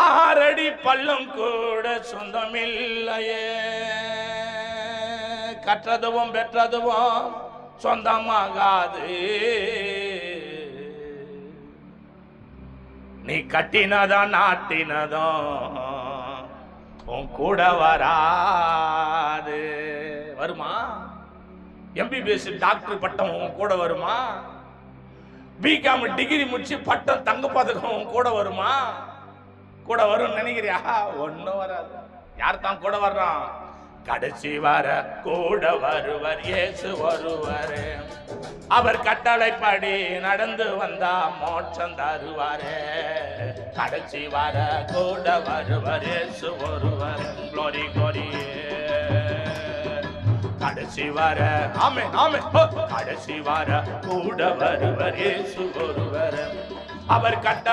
ஆறடி பள்ளம் கூட சொந்தமில்லையே, கற்றதுவும் பெற்றதுவும் சொந்தமாகாது. நீ கட்டினதும் நாட்டினதும் உன் கூட வராது. வருமா? எம்பிபிஎஸ் டாக்டர் பட்டம் உன் கூட வருமா? பிகாம் டிகிரி முடிச்சு பட்டம் தங்க பதக்கம் உன் கூட வருமா? கூட வரும் நினைக்கிறியா? ஒன்னும் வராது. யார் தான் கூட வர்றான்? கடைசி வர கூட வருவர் இயேசு ஒருவர். அவர் கட்டளைப்படி நடந்து வந்தா மோட்சம் தருவாரே. கடைசி வர கூட வருவர் இயேசு ஒருவர். Glory glory. கடைசி வர ஆமே ஆமே கடைசி வர கூட வருவர் இயேசு ஒருவர். அவர் கட்ட